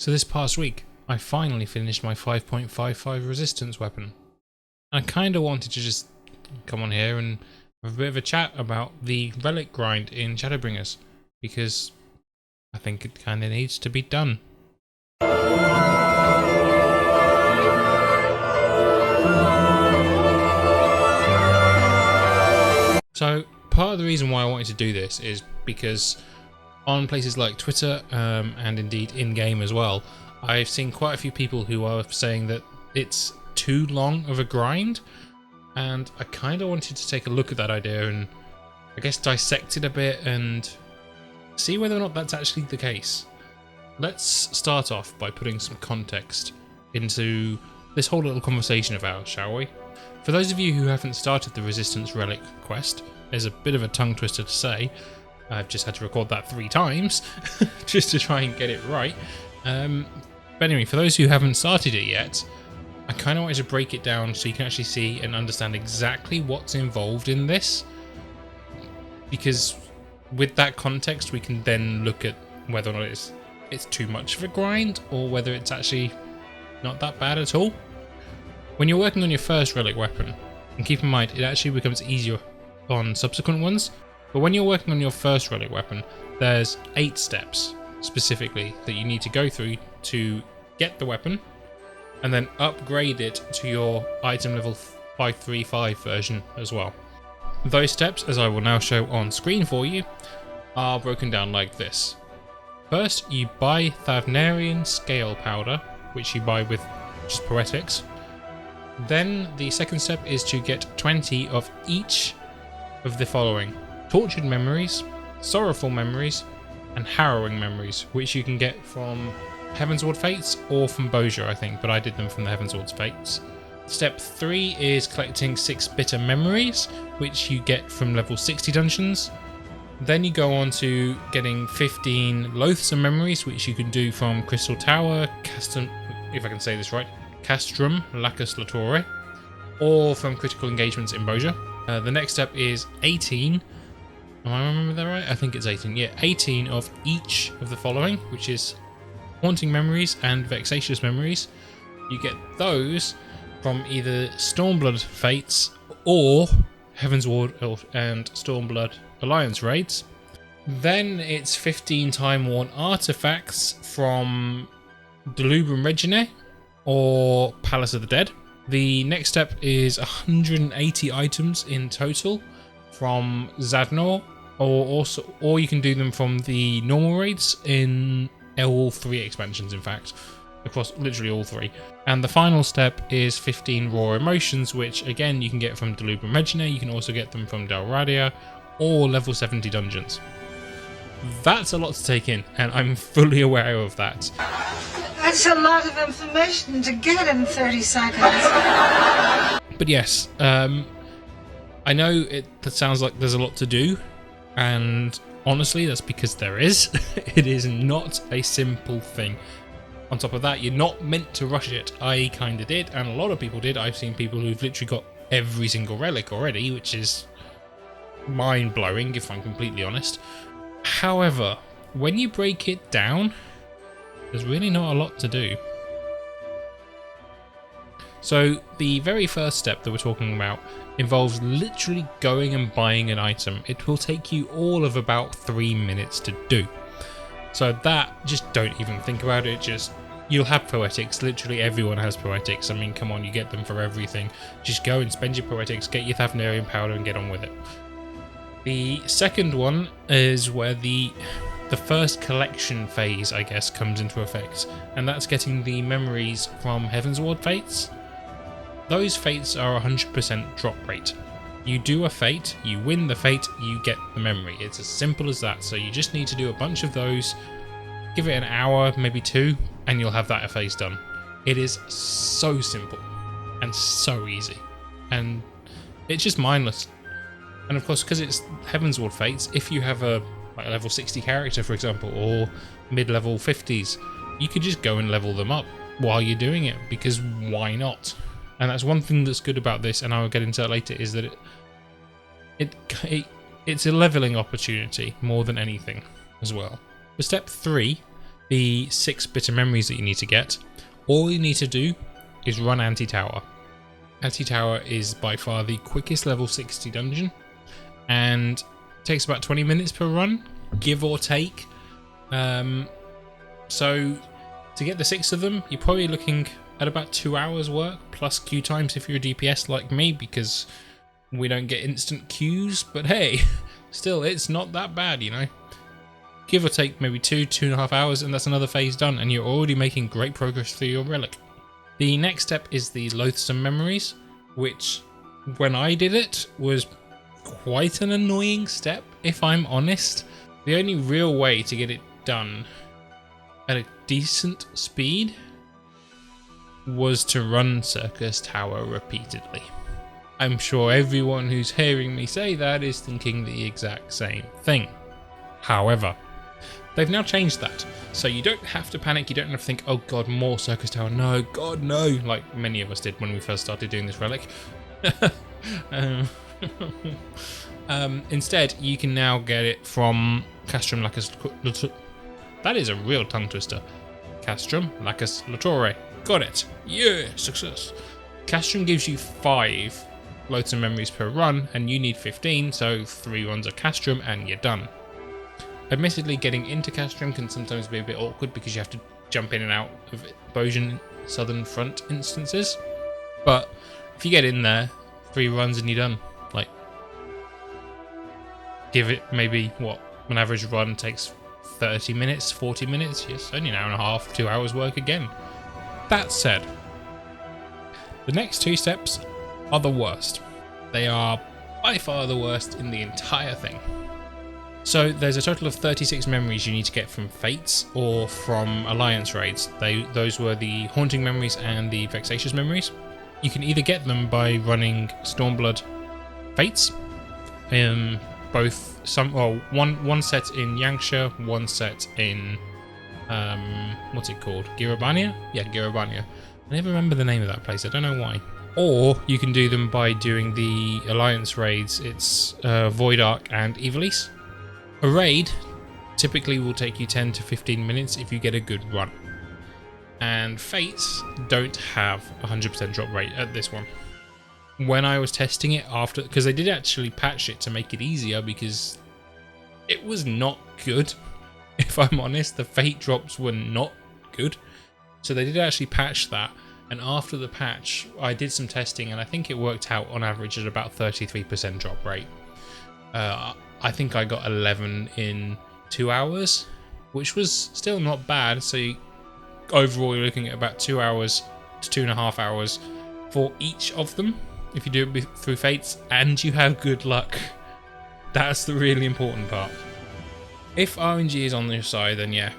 So this past week, I finally finished my 5.55 resistance weapon. I kind of wanted to just come on here and have a bit of a chat about the relic grind in Shadowbringers, because I think it kind of needs to be done. So part of the reason why I wanted to do this is because on places like Twitter and indeed in-game as well, I've seen quite a few people who are saying that it's too long of a grind, and I kind of wanted to take a look at that idea and I guess dissect it a bit and see whether or not that's actually the case. Let's start off by putting some context into this whole little conversation of ours, shall we? For those of you who haven't started the Resistance Relic quest, there's a bit of a tongue twister to say. I've just had to record that 3 times just to try and get it right. But anyway, for those who haven't started it yet, I kind of wanted to break it down so you can actually see and understand exactly what's involved in this. Because with that context, we can then look at whether or not it's too much of a grind or whether it's actually not that bad at all. When you're working on your first relic weapon, and keep in mind it actually becomes easier on subsequent ones, but when you're working on your first relic weapon, there's 8 steps specifically that you need to go through to get the weapon and then upgrade it to your item level 535 version as well. Those steps, as I will now show on screen for you, are broken down like this. First, you buy thavnairian scalepowder, which you buy with just poetics. Then the second step is to get 20 of each of the following: tortured memories, sorrowful memories, and harrowing memories, which you can get from Heavensward Fates or from Bozja, I think, but I did them from the Heavensward Fates. Step 3 is collecting 6 bitter memories, which you get from level 60 dungeons. Then you go on to getting 15 loathsome memories, which you can do from Crystal Tower, if I can say this right, Castrum Lacus Litore, or from critical engagements in Bozja. The next step is 18. Am I remembering that right? I think it's 18. Yeah, 18 of each of the following, which is haunting memories and vexatious memories. You get those from either Stormblood Fates or Heavensward and Stormblood Alliance raids. Then it's 15 time-worn artifacts from Delubrum Reginae or Palace of the Dead. The next step is 180 items in total from Zadnor, or you can do them from the normal raids in all 3 expansions, in fact, across literally all 3. And the final step is 15 raw emotions, which again you can get from Delubrum Reginae. You can also get them from Dalradia or level 70 dungeons. That's a lot to take in, and I'm fully aware of that. That's a lot of information to get in 30 seconds. But yes, I know that sounds like there's a lot to do, and honestly that's because there is. It is not a simple thing. On top of that, you're not meant to rush it. I kind of did, and a lot of people did. I've seen people who've literally got every single relic already, which is mind-blowing if I'm completely honest. However, when you break it down, there's really not a lot to do. So the very first step that we're talking about involves literally going and buying an item. It will take you all of about 3 minutes to do. So that, just don't even think about it. You'll have poetics. Literally everyone has poetics. I mean, come on, you get them for everything. Just go and spend your poetics, get your thavnairian powder and get on with it. The second one is where the first collection phase, I guess, comes into effect, and that's getting the memories from Heavensward Fates. Those fates are 100% drop rate. You do a fate, you win the fate, you get the memory. It's as simple as that. So you just need to do a bunch of those, give it an hour, maybe 2, and you'll have that phase done. It is so simple and so easy, and it's just mindless. And of course, because it's Heavensward Fates, if you have a level 60 character, for example, or mid-level 50s, you could just go and level them up while you're doing it, because why not? And that's one thing that's good about this, and I'll get into that later, is that it's a leveling opportunity more than anything as well. For step 3, the 6 bitter memories that you need to get, all you need to do is run Anti-Tower. Anti-Tower is by far the quickest level 60 dungeon, and takes about 20 minutes per run, give or take. So to get the 6 of them, you're probably looking at about 2 hours work, plus queue times if you're a DPS like me, because we don't get instant queues, but hey, still, it's not that bad, you know. Give or take maybe 2.5 hours, and that's another phase done, and you're already making great progress through your relic. The next step is the loathsome memories, which, when I did it, was quite an annoying step, if I'm honest. The only real way to get it done at a decent speed was to run Circus Tower repeatedly. I'm sure everyone who's hearing me say that is thinking the exact same thing. However, they've now changed that, so you don't have to panic, you don't have to think, oh god, more Circus Tower, no, god no, like many of us did when we first started doing this relic. Instead, you can now get it from Castrum Lacus Litore. That is a real tongue twister. Castrum Lacus Litore. Got it. Yeah, success. Castrum gives you 5 loathsome memories per run, and you need 15, so 3 runs of Castrum and you're done. Admittedly, getting into Castrum can sometimes be a bit awkward because you have to jump in and out of Bozjan Southern Front instances, but if you get in there, 3 runs and you're done. Like, give it maybe, what, an average run takes 30 minutes, 40 minutes, yes, only an hour and a half, 2 hours work again. That said, the next 2 steps are the worst. They are by far the worst in the entire thing. So there's a total of 36 memories you need to get from Fates or from Alliance raids. Those were the Haunting memories and the Vexatious memories. You can either get them by running Stormblood Fates, one set in Yangsha, one set in what's it called? Girabania? Yeah, Girabania. I never remember the name of that place, I don't know why. Or you can do them by doing the Alliance raids. It's Void Ark and Evilise. A raid typically will take you 10 to 15 minutes if you get a good run. And Fates don't have 100% drop rate at this one. When I was testing it after, because they did actually patch it to make it easier because it was not good. If I'm honest, the Fate drops were not good. So they did actually patch that. And after the patch, I did some testing and I think it worked out on average at about 33% drop rate. I think I got 11 in 2 hours, which was still not bad. So overall, you're looking at about 2 hours to 2.5 hours for each of them. If you do it through Fates and you have good luck, that's the really important part. If RNG is on your side, then yeah,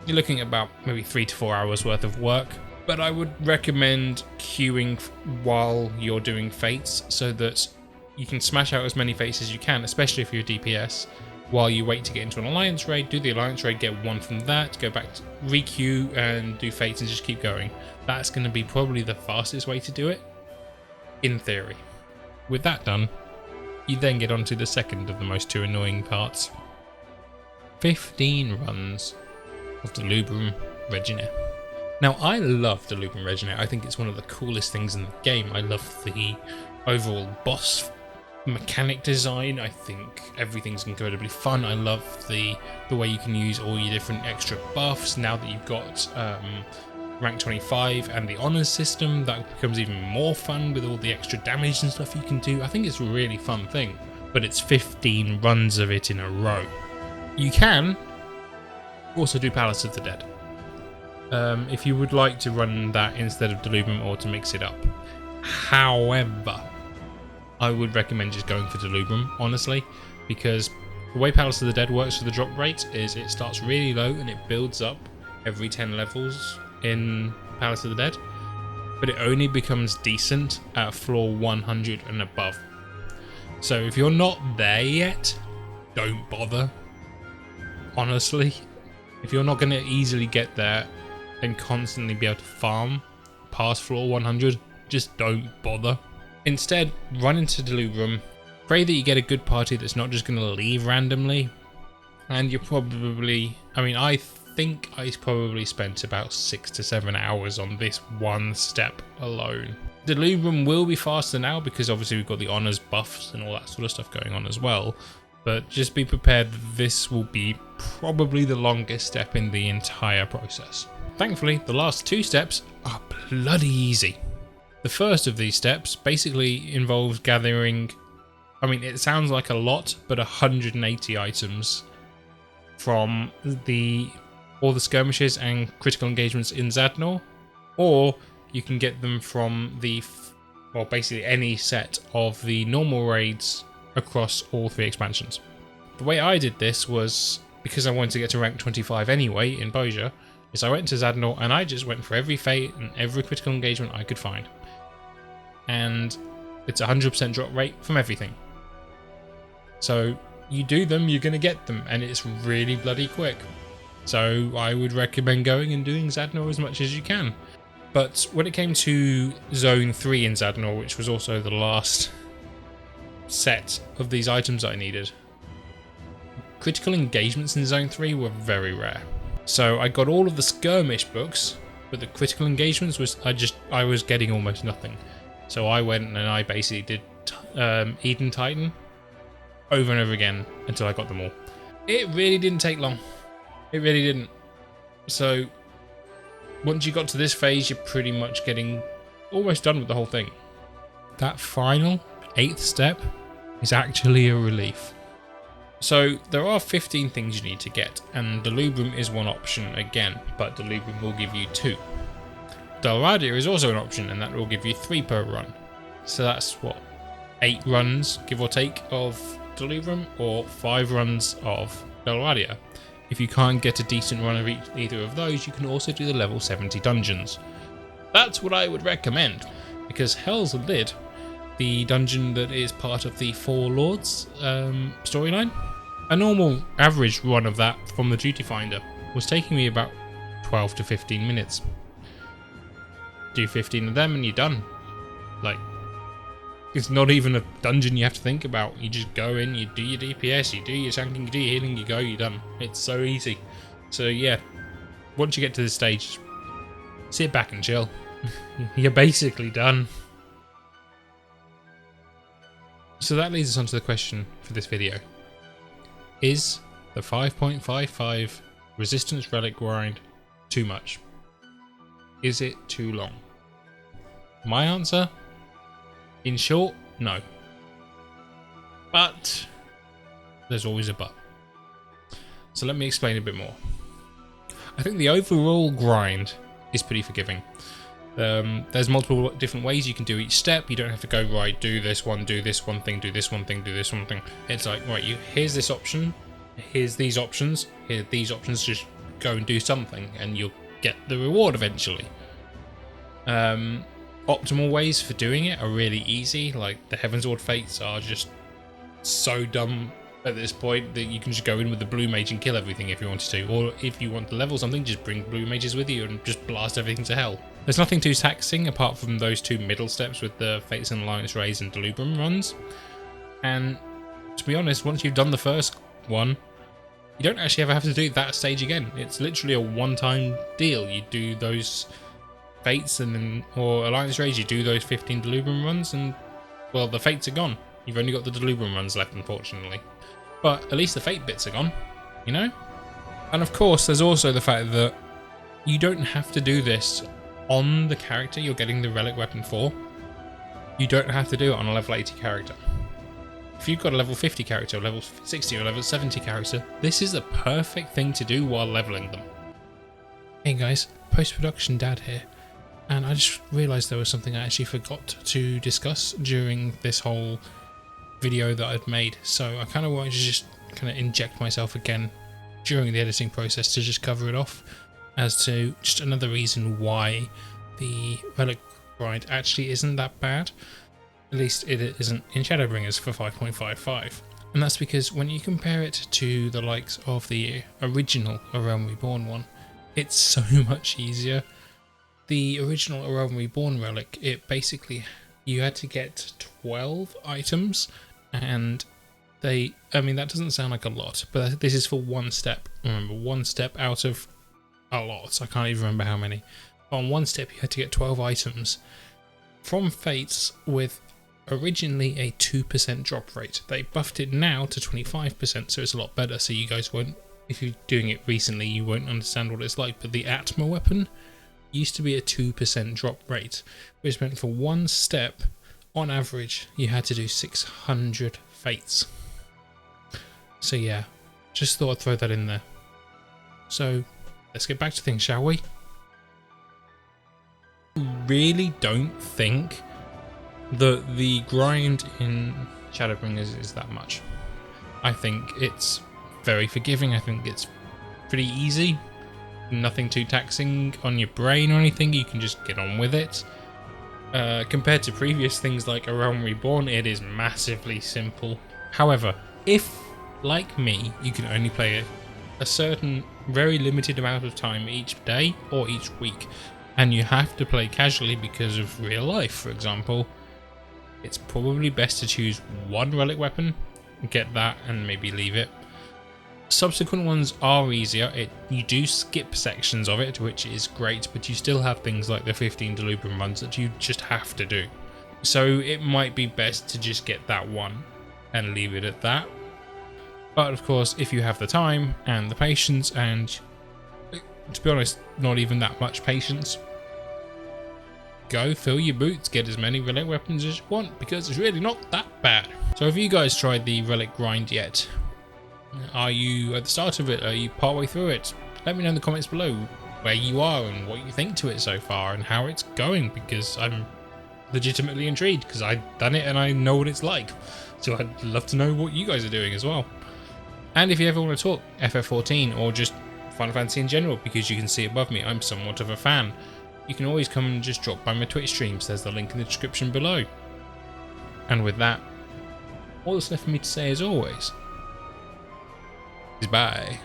you're looking at about maybe 3 to 4 hours worth of work. But I would recommend queuing while you're doing Fates so that you can smash out as many Fates as you can, especially if you're a DPS, while you wait to get into an Alliance raid. Do the Alliance raid, get 1 from that, go back to re-queue and do Fates and just keep going. That's going to be probably the fastest way to do it, in theory. With that done, you then get onto the second of the most 2 annoying parts. 15 runs of the Lubrum Reginae. Now, I love the Lubrum Reginae. I think it's one of the coolest things in the game. I love the overall boss mechanic design. I think everything's incredibly fun. I love the way you can use all your different extra buffs. Now that you've got rank 25 and the honors system, that becomes even more fun with all the extra damage and stuff you can do. I think it's a really fun thing, but it's 15 runs of it in a row. You can also do Palace of the Dead if you would like to run that instead of Delubrum or to mix it up. However, I would recommend just going for Delubrum, honestly, because the way Palace of the Dead works for the drop rate is it starts really low and it builds up every 10 levels in Palace of the Dead, but it only becomes decent at floor 100 and above. So if you're not there yet, don't bother. Honestly, if you're not going to easily get there and constantly be able to farm past floor 100, just don't bother. Instead, run into Delubrum, pray that you get a good party that's not just going to leave randomly, and you're probably, I think I probably spent about 6 to 7 hours on this one step alone. The Delubrum will be faster now because obviously we've got the honours buffs and all that sort of stuff going on as well. But just be prepared that this will be probably the longest step in the entire process. Thankfully, the last 2 steps are bloody easy. The first of these steps basically involves gathering, I mean, it sounds like a lot, but 180 items from all the skirmishes and critical engagements in Zadnor, or you can get them from basically any set of the normal raids across all 3 expansions. The way I did this was, because I wanted to get to rank 25 anyway in Bozja, is I went to Zadnor and I just went for every fate and every critical engagement I could find. And it's 100% drop rate from everything. So you do them, you're going to get them, and it's really bloody quick. So I would recommend going and doing Zadnor as much as you can. But when it came to Zone 3 in Zadnor, which was also the last set of these items I needed, critical engagements in Zone 3 were very rare. So I got all of the skirmish books, but the critical engagements I was getting almost nothing. So I went and I basically did Eden Titan over and over again until I got them all. It really didn't take long. It really didn't. So once you got to this phase, you're pretty much getting almost done with the whole thing. That final 8th step is actually a relief. So there are 15 things you need to get, and Delubrum is one option again, but Delubrum will give you 2. Dalradia is also an option, and that will give you 3 per run. So that's what, 8 runs, give or take, of Delubrum, or 5 runs of Dalradia. If you can't get a decent run of either of those, you can also do the level 70 dungeons. That's what I would recommend, because Hell's Lid, the dungeon that is part of the Four Lords storyline, a normal average run of that from the Duty Finder was taking me about 12 to 15 minutes. Do 15 of them and you're done. Like, it's not even a dungeon you have to think about. You just go in, you do your DPS, you do your tanking, you do your healing, you go, you're done. It's so easy. So yeah, once you get to this stage, sit back and chill. You're basically done. So that leads us on to the question for this video. Is the 5.55 resistance relic grind too much? Is it too long? My answer, in short, no. But there's always a but. So let me explain a bit more. I think the overall grind is pretty forgiving. There's multiple different ways you can do each step. You don't have to go, right, do this one thing, do this one thing, do this one thing. It's like, right, here's this option, here's these options, here are these options, just go and do something and you'll get the reward eventually. Optimal ways for doing it are really easy, like the Heavensward Fates are just so dumb at this point that you can just go in with the blue mage and kill everything if you wanted to, or if you want to level something, just bring blue mages with you and just blast everything to hell. There's nothing too taxing apart from those 2 middle steps with the Fates and Alliance Raids and Delubrum runs, and to be honest, once you've done the first one, you don't actually ever have to do that stage again. It's literally a one-time deal. You do those Fates and then, or Alliance Raids, you do those 15 Delubrum runs and, well, the Fates are gone. You've only got the Delubrum runs left, unfortunately. But at least the Fate bits are gone, you know? And of course, there's also the fact that you don't have to do this on the character you're getting the relic weapon for. You don't have to do it on a level 80 character. If you've got a level 50 character, or level 60 or level 70 character, this is the perfect thing to do while leveling them. Hey guys, post-production dad here. And I just realised there was something I actually forgot to discuss during this whole video that I'd made. So I kind of wanted to just kind of inject myself again during the editing process to just cover it off as to just another reason why the relic grind actually isn't that bad. At least it isn't in Shadowbringers for 5.55. And that's because when you compare it to the likes of the original A Realm Reborn one, it's so much easier. The original A Realm Reborn relic, it basically, you had to get 12 items, and I mean that doesn't sound like a lot, but this is for one step. Remember, one step out of a lot. I can't even remember how many. On one step you had to get 12 items from Fates with originally a 2% drop rate. They buffed it now to 25%, so it's a lot better, so you guys won't, if you're doing it recently, you won't understand what it's like. But the Atma weapon used to be a 2% drop rate, which meant for one step, on average, you had to do 600 Fates. So yeah, just thought I'd throw that in there. So let's get back to things, shall we? Really don't think that the grind in Shadowbringers is that much. I think it's very forgiving. I think it's pretty easy. Nothing too taxing on your brain or anything. You can just get on with it. Compared to previous things like A Realm Reborn, it is massively simple. However, if, like me, you can only play a certain very limited amount of time each day or each week, and you have to play casually because of real life, for example, it's probably best to choose one relic weapon, get that, and maybe leave it. Subsequent ones are easier. You do skip sections of it, which is great, but you still have things like the 15 Delubrum runs that you just have to do. So it might be best to just get that one and leave it at that. But of course, if you have the time and the patience, and to be honest, not even that much patience, go fill your boots, get as many relic weapons as you want, because it's really not that bad. So have you guys tried the relic grind yet? Are you at the start of it? Are you partway through it? Let me know in the comments below where you are and what you think to it so far and how it's going, because I'm legitimately intrigued, because I've done it and I know what it's like. So I'd love to know what you guys are doing as well. And if you ever want to talk FF14 or just Final Fantasy in general, because you can see above me, I'm somewhat of a fan, you can always come and just drop by my Twitch streams. There's the link in the description below. And with that, all that's left for me to say as always is bye.